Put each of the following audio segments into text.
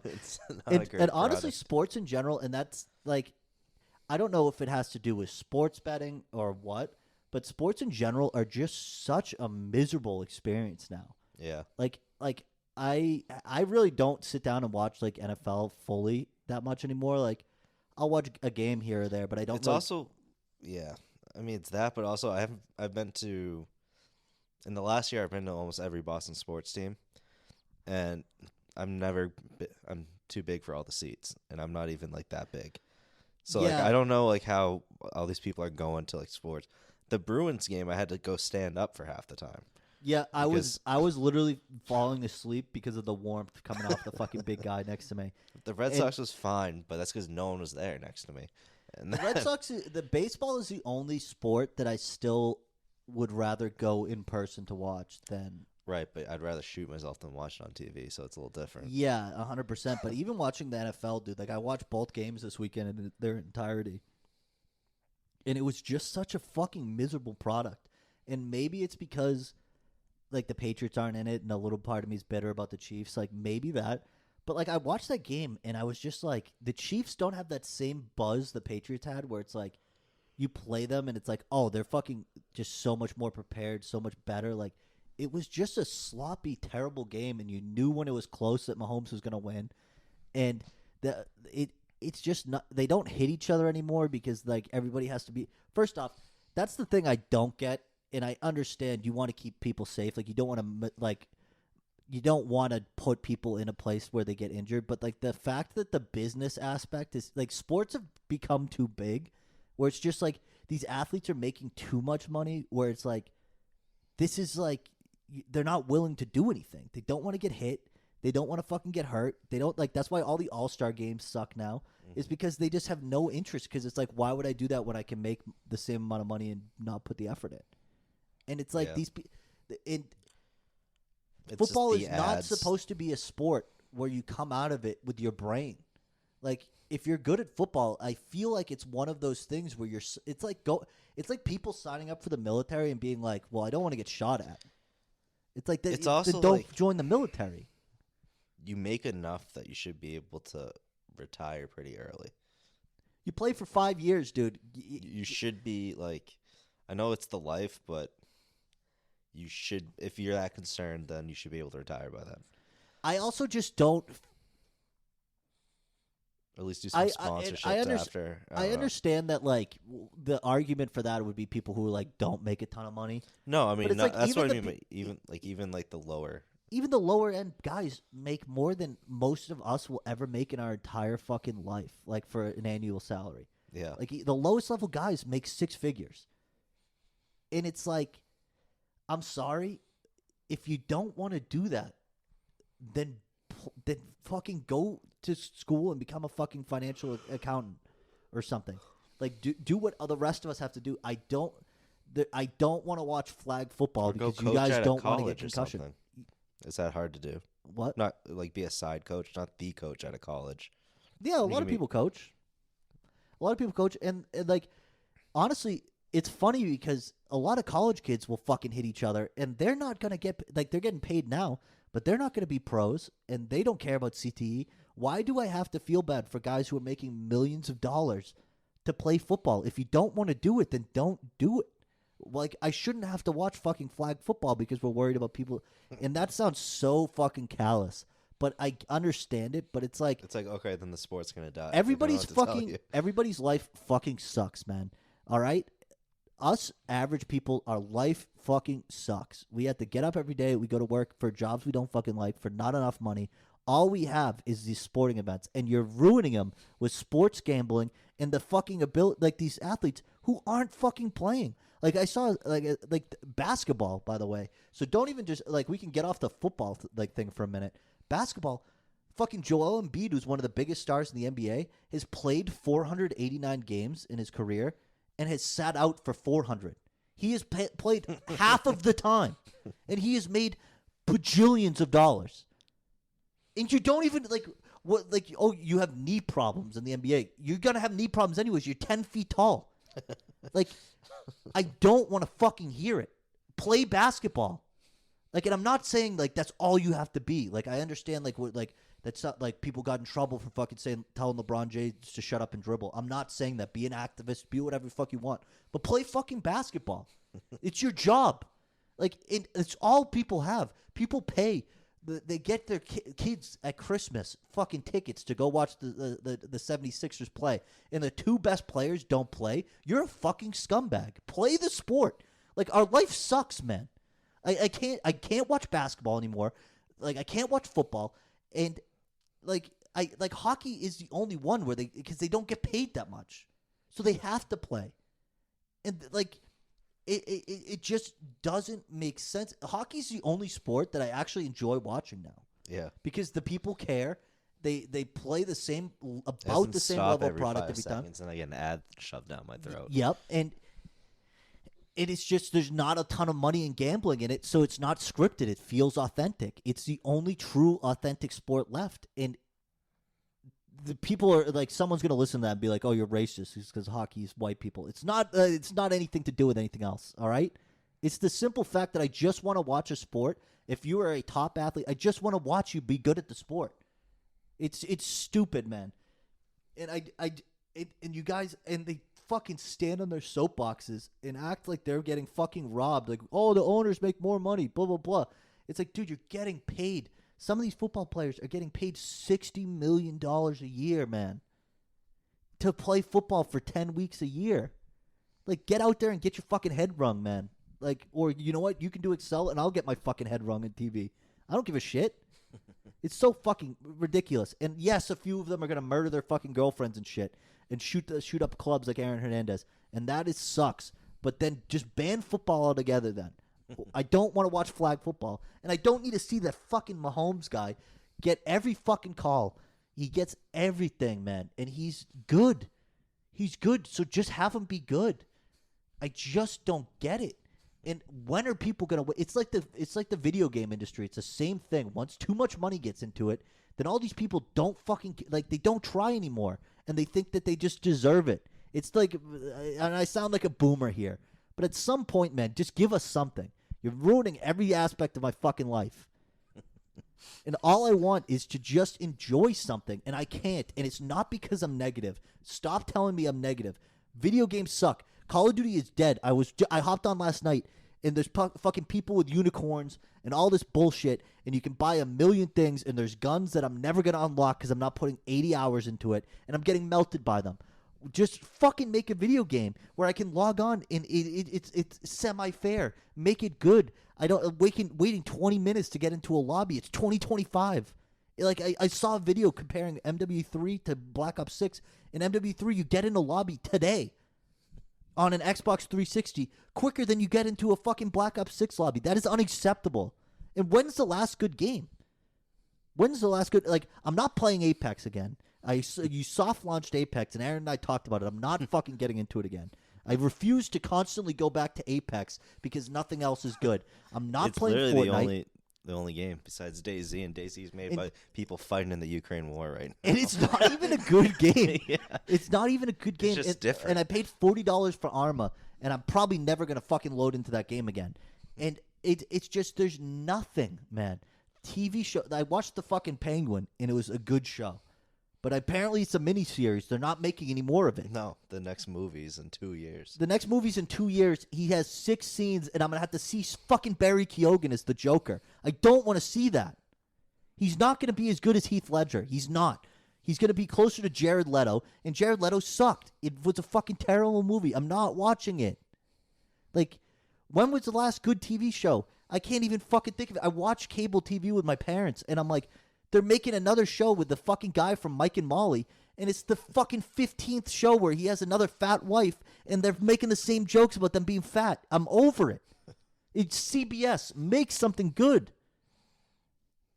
It's not a And great honestly, product. sports in general, and that's like, I don't know if it has to do with sports betting or what, but sports in general are just such a miserable experience now. Yeah. Like I really don't sit down and watch like NFL fully that much anymore. Like I'll watch a game here or there, but I don't It's really. also, yeah. I mean, it's that, but also I've been to in the last year I've been to almost every Boston sports team, and I'm too big for all the seats, and I'm not even like that big. So like Yeah, I don't know like how all these people are going to like sports. The Bruins game I had to go stand up for half the time yeah. I was because I was literally falling asleep because of the warmth coming off the fucking big guy next to me. the Red And Sox was fine, but that's because no one was there next to me. And the Red then Sox, the baseball is the only sport that I still would rather go in person to watch than. right, but I'd rather shoot myself than watch it on TV, so it's a little different. Yeah, 100%. But even watching the NFL, dude, like I watched both games this weekend in their entirety, and it was just such a fucking miserable product. And maybe it's because like the Patriots aren't in it, and a little part of me is bitter about the Chiefs. Like maybe that, but like I watched that game, and I was just like, the Chiefs don't have that same buzz the Patriots had, where it's like you play them, and it's like, oh, they're fucking just so much more prepared, so much better. Like it was just a sloppy, terrible game, and you knew when it was close that Mahomes was going to win, and the it it's just not. They don't hit each other anymore because like everybody has to be. First off, that's the thing I don't get, and I understand you want to keep people safe. Like you don't want to like you don't want to put people in a place where they get injured. But like the fact that the business aspect is like sports have become too big, where it's just like these athletes are making too much money. Where it's like this is like they're not willing to do anything. They don't want to get hit. They don't want to fucking get hurt. They don't like. That's why all the All-Star games suck now. Is because they just have no interest. Because it's like, why would I do that when I can make the same amount of money and not put the effort in? And it's like Yeah, these. In it's just football the is not ads. supposed to be a sport where you come out of it with your brain. Like if you're good at football, I feel like it's one of those things where it's like it's like people signing up for the military and being like, well, I don't want to get shot at. It's like It's then also don't like join the military. you make enough that you should be able to retire pretty early. You play for 5 years, dude. You should be like, I know it's the life, but you should, if you're that concerned, then you should be able to retire by then. I also just don't. Or at least do some sponsorships after. I I don't know. understand that like the argument for that would be people who like don't make a ton of money. No, I But mean, it's no, like that's even what I the mean. But even like the lower. even the lower end guys make more than most of us will ever make in our entire fucking life, like for an annual salary. Yeah. Like the lowest level guys make six figures, and it's like, I'm sorry, if you don't want to do that, then then fucking go to school and become a fucking financial accountant or something. Like do what the rest of us have to do. I don't want to watch flag football Or go because you coach guys at a don't want to get college or concussion. something. Is that hard to do? What? Not like be a side coach, not the coach at a college. Yeah, a You lot can of be- people coach. A lot of people coach, and like honestly, it's funny because a lot of college kids will fucking hit each other, and they're not gonna get like they're getting paid now, but they're not gonna be pros, and they don't care about CTE. Why do I have to feel bad for guys who are making millions of dollars to play football? If you don't want to do it, then don't do it. Like I shouldn't have to watch fucking flag football because we're worried about people, and that sounds so fucking callous. But I understand it. But it's like It's like, okay, then the sport's gonna die. I don't know everybody's what to tell fucking you. everybody's life fucking sucks, man. All right? Us average people, our life fucking sucks. We have to get up every day, we go to work for jobs we don't fucking like for not enough money. All we have is these sporting events, and you're ruining them with sports gambling and the fucking ability, like these athletes who aren't fucking playing. Like I saw, like basketball, by the way. So don't even just like we can get off the football like thing for a minute. Basketball, fucking Joel Embiid, who's one of the biggest stars in the NBA, has played 489 games in his career and has sat out for 400. He has played half of the time, and he has made bajillions of dollars. And you don't even like what like oh you have knee problems in the NBA. You're gonna have knee problems anyways. You're 10 feet tall. Like I don't want to fucking hear it. Play basketball. Like, and I'm not saying like that's all you have to be. Like I understand like what like That's not like people got in trouble for fucking telling LeBron James to shut up and dribble. I'm not saying that. Be an activist. Be whatever the fuck you want. But play fucking basketball. It's your job. Like, it's all people have. People pay. They get their kids at Christmas fucking tickets to go watch the 76ers play. And the two best players don't play. You're a fucking scumbag. Play the sport. Like, our life sucks, man. I can't watch basketball anymore. Like, I can't watch football. And like hockey is the only one where because they don't get paid that much, so they have to play, and like it just doesn't make sense. Hockey's the only sport that I actually enjoy watching now. Yeah, because the people care. They play the same Doesn't the same stop level of every product 5 every time. seconds, and I get an ad shoved down my throat. Yep, and it is just there's not a ton of money in gambling in it, so it's not scripted. It feels authentic. It's the only true authentic sport left, and the people are like, someone's gonna listen to that and be like, "Oh, you're racist because hockey is white people." It's not. It's not anything to do with anything else. All right, it's the simple fact that I just want to watch a sport. If you are a top athlete, I just want to watch you be good at the sport. It's stupid, man, and and you guys and they fucking stand on their soapboxes and act like they're getting fucking robbed. Like, oh, the owners make more money, blah, blah, blah. It's like, dude, you're getting paid. Some of these football players are getting paid $60 million a year, man, to play football for 10 weeks a year. Like, get out there and get your fucking head wrung, man. Like, or you know what? You can do Excel and I'll get my fucking head wrung on TV. I don't give a shit. It's so fucking ridiculous. And yes, a few of them are going to murder their fucking girlfriends and shit. And shoot up clubs like Aaron Hernandez. And that sucks. But then just ban football altogether then. I don't want to watch flag football. And I don't need to see that fucking Mahomes guy get every fucking call. He gets everything, man. And he's good. He's good. So just have him be good. I just don't get it. And when are people going to – it's like the video game industry. It's the same thing. Once too much money gets into it, then all these people don't fucking – like they don't try anymore. And they think that they just deserve it. It's like, and I sound like a boomer here, but at some point, man, just give us something. You're ruining every aspect of my fucking life. And all I want is to just enjoy something, and I can't. And it's not because I'm negative. Stop telling me I'm negative. Video games suck. Call of Duty is dead. I hopped on last night, and there's fucking people with unicorns and all this bullshit, and you can buy 1,000,000 things, and there's guns that I'm never going to unlock because I'm not putting 80 hours into it, and I'm getting melted by them. Just fucking make a video game where I can log on, and it's semi-fair. Make it good. I don't waiting 20 minutes to get into a lobby. It's 2025. Like, I saw a video comparing MW3 to Black Ops 6. In MW3, you get in a lobby today on an Xbox 360 quicker than you get into a fucking Black Ops 6 lobby. That is unacceptable. And when's the last good game? When's the last good... Like, I'm not playing Apex again. You soft-launched Apex, and Aaron and I talked about it. I'm not fucking getting into it again. I refuse to constantly go back to Apex because nothing else is good. I'm not playing Fortnite. It's literally the only game besides DayZ, and DayZ's made by people fighting in the Ukraine war right now. And it's not even a good game. Yeah. It's not even a good game. It's just different. And I paid $40 for Arma, and I'm probably never going to fucking load into that game again. And it's just, there's nothing, man. TV show. I watched The fucking Penguin, and it was a good show. But apparently it's a miniseries. They're not making any more of it. No, the next movie's in 2 years. The next movie's in 2 years. He has 6 scenes, and I'm going to have to see fucking Barry Keoghan as the Joker. I don't want to see that. He's not going to be as good as Heath Ledger. He's not. He's going to be closer to Jared Leto, and Jared Leto sucked. It was a fucking terrible movie. I'm not watching it. Like, when was the last good TV show? I can't even fucking think of it. I watch cable TV with my parents, and I'm like, they're making another show with the fucking guy from Mike and Molly, and it's the fucking 15th show where he has another fat wife, and they're making the same jokes about them being fat. I'm over it. It's CBS. Make something good.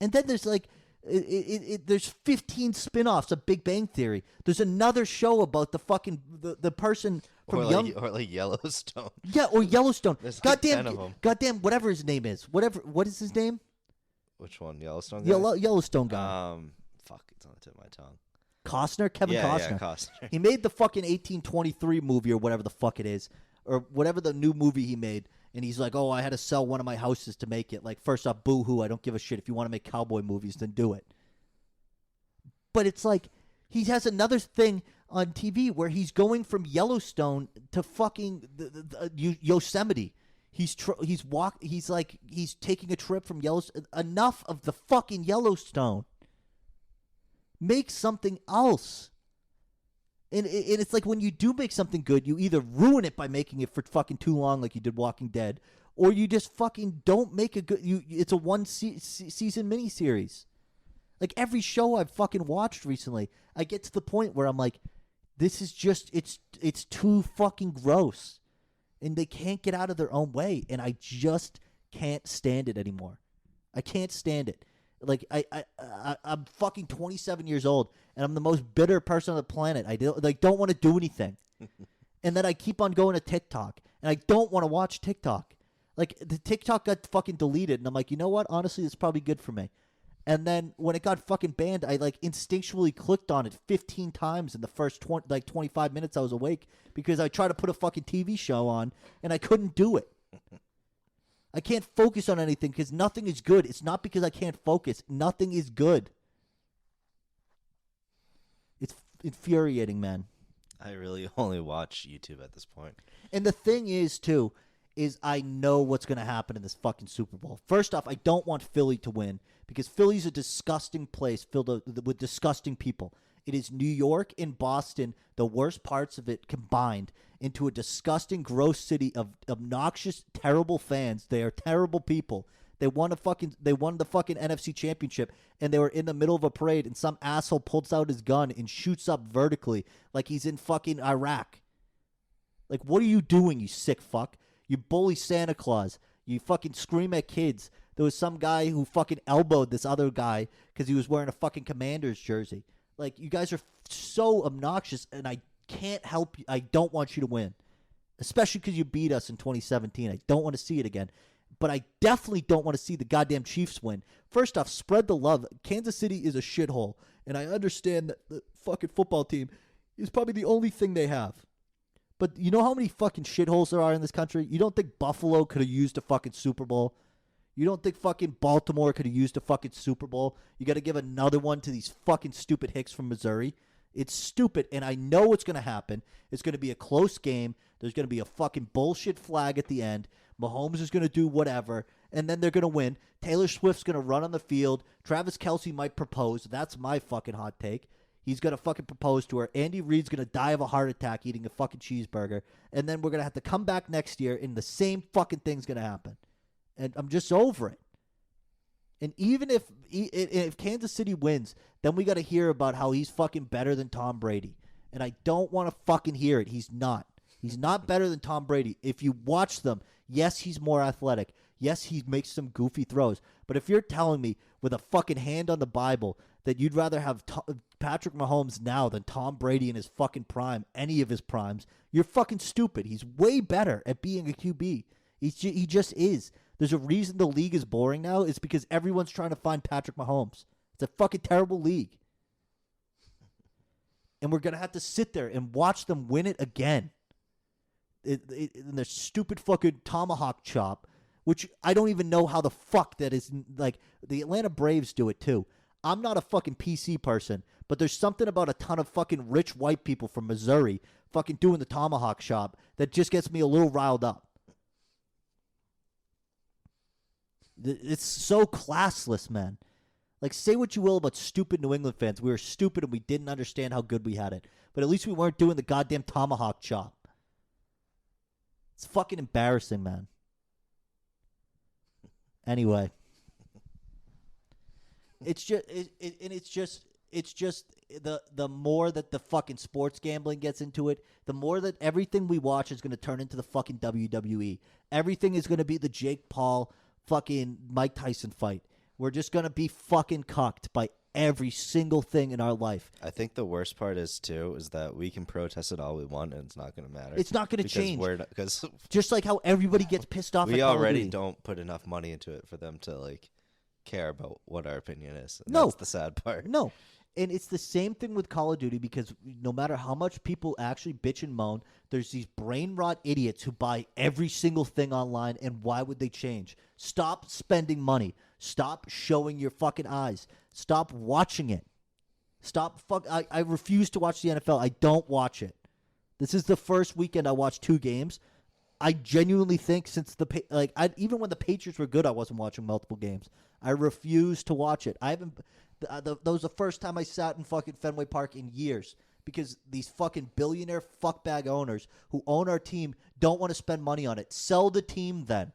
And then there's like, there's 15 spin-offs of Big Bang Theory. There's another show about the fucking, the person from or like Yellowstone. Yeah, or Yellowstone. There's like 10 of them. Goddamn, whatever his name is. What is his name? Which one? Yellowstone guy? Yellowstone guy. Fuck, it's on the tip of my tongue. Costner? Kevin Costner. Yeah, Costner. He made the fucking 1823 movie or whatever the fuck it is. Or whatever the new movie he made. And he's like, oh, I had to sell one of my houses to make it. Like, first off, boo-hoo, I don't give a shit. If you want to make cowboy movies, then do it. But it's like he has another thing on TV where he's going from Yellowstone to fucking Yosemite. He's taking a trip from Yellowstone. Enough of the fucking Yellowstone. Make something else. And it's like when you do make something good, you either ruin it by making it for fucking too long, like you did Walking Dead, or you just fucking don't make a good. It's a season miniseries. Like every show I've fucking watched recently, I get to the point where I'm like, this is just it's too fucking gross, and they can't get out of their own way, and I just can't stand it anymore. I can't stand it. Like I'm fucking 27 years old, and I'm the most bitter person on the planet. I don't want to do anything, and then I keep on going to TikTok, and I don't want to watch TikTok. Like the TikTok got fucking deleted, and I'm like, you know what? Honestly, it's probably good for me. And then when it got fucking banned, I like instinctually clicked on it 15 times in the first 25 minutes I was awake because I tried to put a fucking TV show on and I couldn't do it. I can't focus on anything because nothing is good. It's not because I can't focus. Nothing is good. It's infuriating, man. I really only watch YouTube at this point. And the thing is, too, is I know what's going to happen in this fucking Super Bowl. First off, I don't want Philly to win because Philly's a disgusting place filled with disgusting people. It is New York and Boston, the worst parts of it combined, into a disgusting, gross city of obnoxious, terrible fans. They are terrible people. They won the fucking NFC Championship, and they were in the middle of a parade, and some asshole pulls out his gun and shoots up vertically like he's in fucking Iraq. Like, what are you doing, you sick fuck? You bully Santa Claus. You fucking scream at kids. There was some guy who fucking elbowed this other guy because he was wearing a fucking Commanders jersey. Like, you guys are so obnoxious, and I can't help you. I don't want you to win, especially because you beat us in 2017. I don't want to see it again. But I definitely don't want to see the goddamn Chiefs win. First off, spread the love. Kansas City is a shithole, and I understand that the fucking football team is probably the only thing they have. But you know how many fucking shitholes there are in this country? You don't think Buffalo could have used a fucking Super Bowl? You don't think fucking Baltimore could have used a fucking Super Bowl? You got to give another one to these fucking stupid hicks from Missouri? It's stupid, and I know what's going to happen. It's going to be a close game. There's going to be a fucking bullshit flag at the end. Mahomes is going to do whatever, and then they're going to win. Taylor Swift's going to run on the field. Travis Kelce might propose. That's my fucking hot take. He's going to fucking propose to her. Andy Reid's going to die of a heart attack eating a fucking cheeseburger. And then we're going to have to come back next year, and the same fucking thing's going to happen. And I'm just over it. And even if Kansas City wins, then we got to hear about how he's fucking better than Tom Brady. And I don't want to fucking hear it. He's not. He's not better than Tom Brady. If you watch them, yes, he's more athletic. Yes, he makes some goofy throws. But if you're telling me with a fucking hand on the Bible that you'd rather have Patrick Mahomes now than Tom Brady in his fucking prime, any of his primes, you're fucking stupid. He's way better at being a QB. He just is. There's a reason the league is boring now. It's because everyone's trying to find Patrick Mahomes. It's a fucking terrible league. And we're going to have to sit there and watch them win it again. In their stupid fucking tomahawk chop, which I don't even know how the fuck that is. Like, the Atlanta Braves do it too. I'm not a fucking PC person, but there's something about a ton of fucking rich white people from Missouri fucking doing the tomahawk chop that just gets me a little riled up. It's so classless, man. Like, say what you will about stupid New England fans. We were stupid and we didn't understand how good we had it. But at least we weren't doing the goddamn tomahawk chop. It's fucking embarrassing, man. Anyway. It's just the more that the fucking sports gambling gets into it, the more that everything we watch is going to turn into the fucking WWE. Everything is going to be the Jake Paul fucking Mike Tyson fight. We're just going to be fucking cucked by every single thing in our life. I think the worst part is that we can protest it all we want and it's not going to matter. It's not going to change. Because just like how everybody gets pissed off. We already don't put enough money into it for them to like care about what our opinion is. And no, that's the sad part. No. And it's the same thing with Call of Duty because no matter how much people actually bitch and moan, there's these brain rot idiots who buy every single thing online, and why would they change? Stop spending money. Stop showing your fucking eyes. Stop watching it. Stop. I refuse to watch the NFL. I don't watch it. This is the first weekend I watched 2 games. I genuinely think since even when the Patriots were good, I wasn't watching multiple games. I refuse to watch it. I haven't. That was the first time I sat in fucking Fenway Park in years because these fucking billionaire fuckbag owners who own our team don't want to spend money on it. Sell the team then.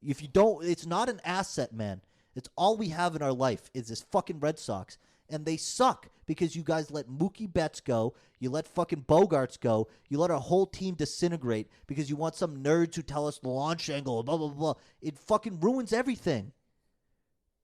If you don't, it's not an asset, man. It's all we have in our life is this fucking Red Sox. And they suck because you guys let Mookie Betts go. You let fucking Bogarts go. You let our whole team disintegrate because you want some nerds who tell us the launch angle, blah, blah, blah. It fucking ruins everything.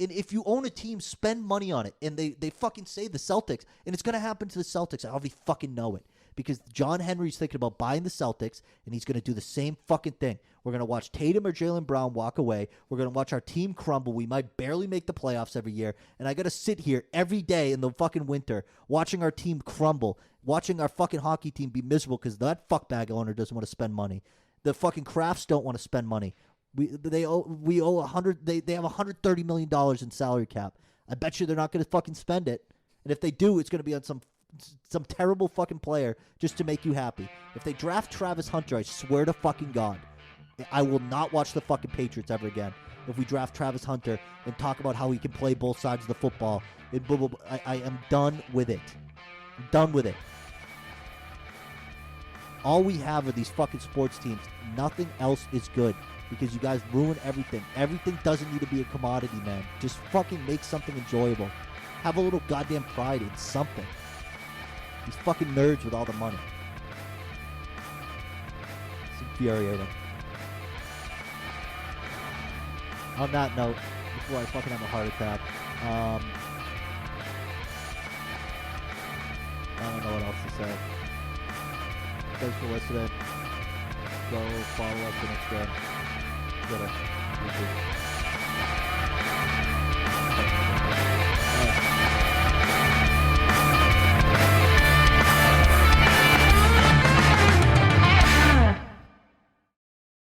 And if you own a team, spend money on it. And they fucking say the Celtics. And it's going to happen to the Celtics. I already fucking know it. Because John Henry's thinking about buying the Celtics, and he's going to do the same fucking thing. We're going to watch Tatum or Jaylen Brown walk away. We're going to watch our team crumble. We might barely make the playoffs every year. And I got to sit here every day in the fucking winter watching our team crumble, watching our fucking hockey team be miserable because that fuckbag owner doesn't want to spend money. The fucking Crafts don't want to spend money. We owe $100. They have $130 million in salary cap. I bet you they're not going to fucking spend it. And if they do, it's going to be on some terrible fucking player just to make you happy. If they draft Travis Hunter, I swear to fucking God, I will not watch the fucking Patriots ever again. If we draft Travis Hunter and talk about how he can play both sides of the football, I am done with it. I'm done with it. All we have are these fucking sports teams. Nothing else is good because you guys ruin everything. Everything doesn't need to be a commodity, man. Just fucking make something enjoyable. Have a little goddamn pride in something. These fucking nerds with all the money. It's infuriating. On that note, before I fucking have a heart attack, I don't know what else to say. Thanks for listening. Go follow us on Instagram, Twitter, YouTube.